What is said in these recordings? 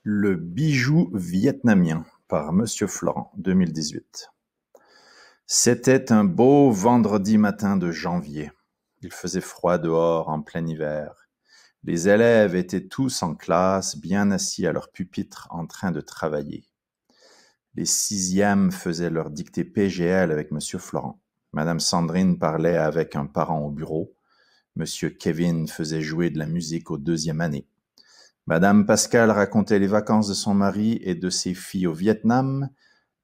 Le bijou vietnamien par Monsieur Florent, 2018. C'était un beau vendredi matin de janvier. Il faisait froid dehors en plein hiver. Les élèves étaient tous en classe, bien assis à leur pupitre en train de travailler. Les sixièmes faisaient leur dictée PGL avec Monsieur Florent. Madame Sandrine parlait avec un parent au bureau. Monsieur Kevin faisait jouer de la musique aux deuxième année. Madame Pascal racontait les vacances de son mari et de ses filles au Vietnam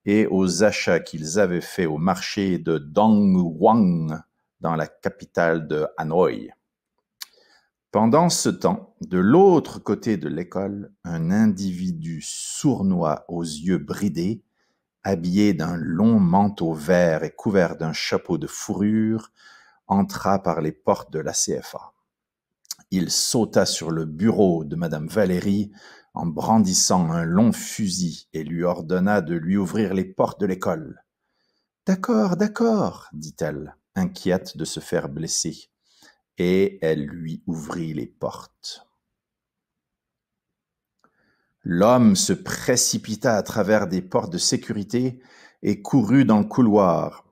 et aux achats qu'ils avaient faits au marché de Dong Hoang, dans la capitale de Hanoï. Pendant ce temps, de l'autre côté de l'école, un individu sournois aux yeux bridés, habillé d'un long manteau vert et couvert d'un chapeau de fourrure, entra par les portes de la CFA. Il sauta sur le bureau de Madame Valérie en brandissant un long fusil et lui ordonna de lui ouvrir les portes de l'école. « D'accord, d'accord, dit-elle, inquiète de se faire blesser, et elle lui ouvrit les portes. L'homme se précipita à travers des portes de sécurité et courut dans le couloir.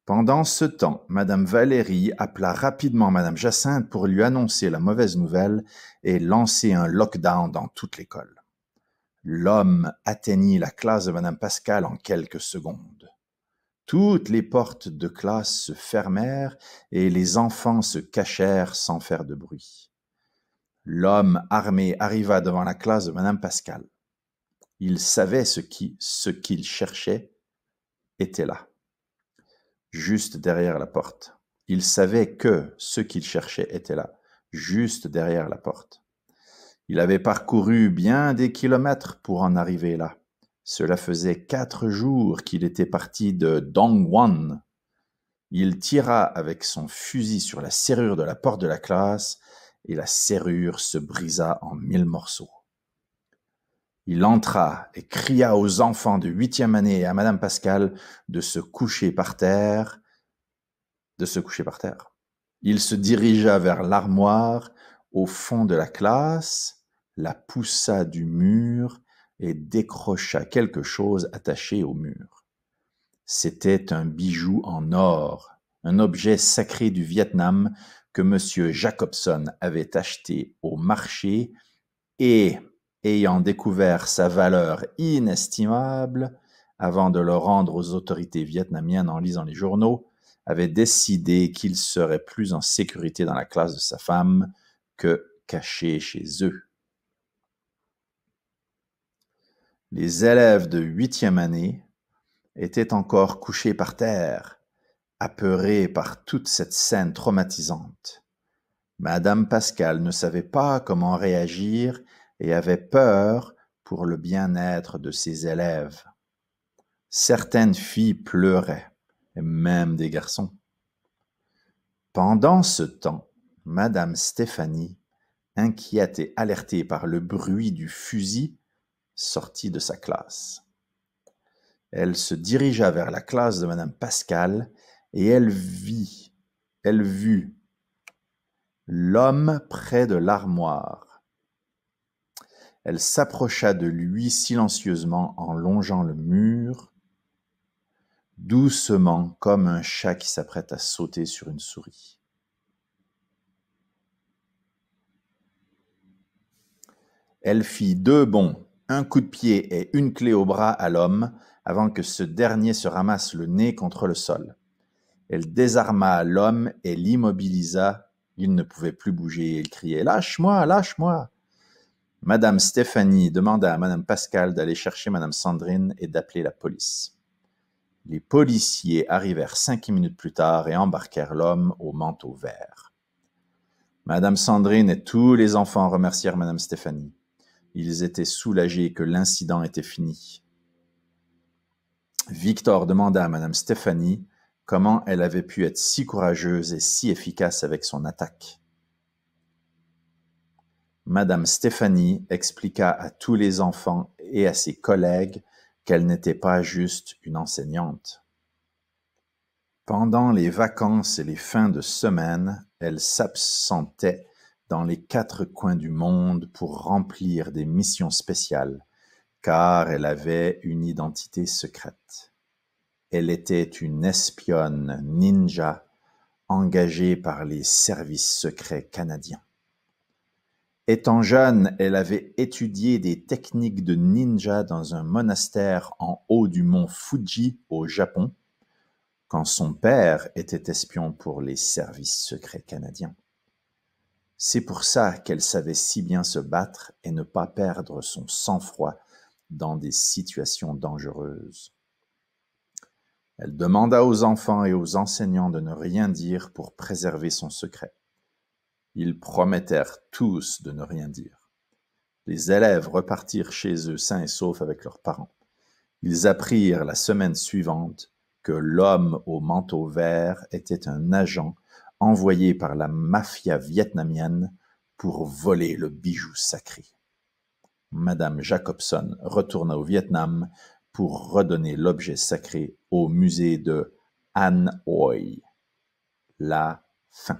Pendant ce temps, Madame Valérie appela rapidement Madame Jacinthe pour lui annoncer la mauvaise nouvelle et lancer un lockdown dans toute l'école. L'homme atteignit la classe de Madame Pascal en quelques secondes. Toutes les portes de classe se fermèrent et les enfants se cachèrent sans faire de bruit. L'homme armé arriva devant la classe de Madame Pascal. Il savait ce qu'il cherchait était là. Juste derrière la porte. Il savait que ce qu'il cherchait était là, juste derrière la porte. Il avait parcouru bien des kilomètres pour en arriver là. Cela faisait 4 jours qu'il était parti de Dongwon. Il tira avec son fusil sur la serrure de la porte de la classe et la serrure se brisa en 1000 morceaux. Il entra et cria aux enfants de 8e année et à Madame Pascal de se coucher par terre. Il se dirigea vers l'armoire au fond de la classe, la poussa du mur et décrocha quelque chose attaché au mur. C'était un bijou en or, un objet sacré du Vietnam que M. Jacobson avait acheté au marché et, ayant découvert sa valeur inestimable, avant de le rendre aux autorités vietnamiennes en lisant les journaux, avait décidé qu'il serait plus en sécurité dans la classe de sa femme que caché chez eux. Les élèves de 8e année étaient encore couchés par terre, apeurés par toute cette scène traumatisante. Madame Pascal ne savait pas comment réagir et avait peur pour le bien-être de ses élèves. Certaines filles pleuraient, et même des garçons. Pendant ce temps, Madame Stéphanie, inquiète et alertée par le bruit du fusil, sortit de sa classe. Elle se dirigea vers la classe de Madame Pascal et elle vit l'homme près de l'armoire. Elle s'approcha de lui silencieusement en longeant le mur, doucement comme un chat qui s'apprête à sauter sur une souris. Elle fit 2 bonds, un coup de pied et une clé au bras à l'homme avant que ce dernier se ramasse le nez contre le sol. Elle désarma l'homme et l'immobilisa. Il ne pouvait plus bouger et il criait « Lâche-moi, lâche-moi !» Madame Stéphanie demanda à Madame Pascal d'aller chercher Madame Sandrine et d'appeler la police. Les policiers arrivèrent 5 minutes plus tard et embarquèrent l'homme au manteau vert. Madame Sandrine et tous les enfants remercièrent Madame Stéphanie. Ils étaient soulagés que l'incident était fini. Victor demanda à Madame Stéphanie comment elle avait pu être si courageuse et si efficace avec son attaque. Madame Stéphanie expliqua à tous les enfants et à ses collègues qu'elle n'était pas juste une enseignante. Pendant les vacances et les fins de semaine, elle s'absentait dans les 4 coins du monde pour remplir des missions spéciales car elle avait une identité secrète. Elle était une espionne ninja engagée par les services secrets canadiens. Étant jeune, elle avait étudié des techniques de ninja dans un monastère en haut du mont Fuji au Japon, quand son père était espion pour les services secrets canadiens. C'est pour ça qu'elle savait si bien se battre et ne pas perdre son sang-froid dans des situations dangereuses. Elle demanda aux enfants et aux enseignants de ne rien dire pour préserver son secret. Ils promettèrent tous de ne rien dire. Les élèves repartirent chez eux sains et saufs avec leurs parents. Ils apprirent la semaine suivante que l'homme au manteau vert était un agent envoyé par la mafia vietnamienne pour voler le bijou sacré. Madame Jacobson retourna au Vietnam pour redonner l'objet sacré au musée de An Huy. La fin.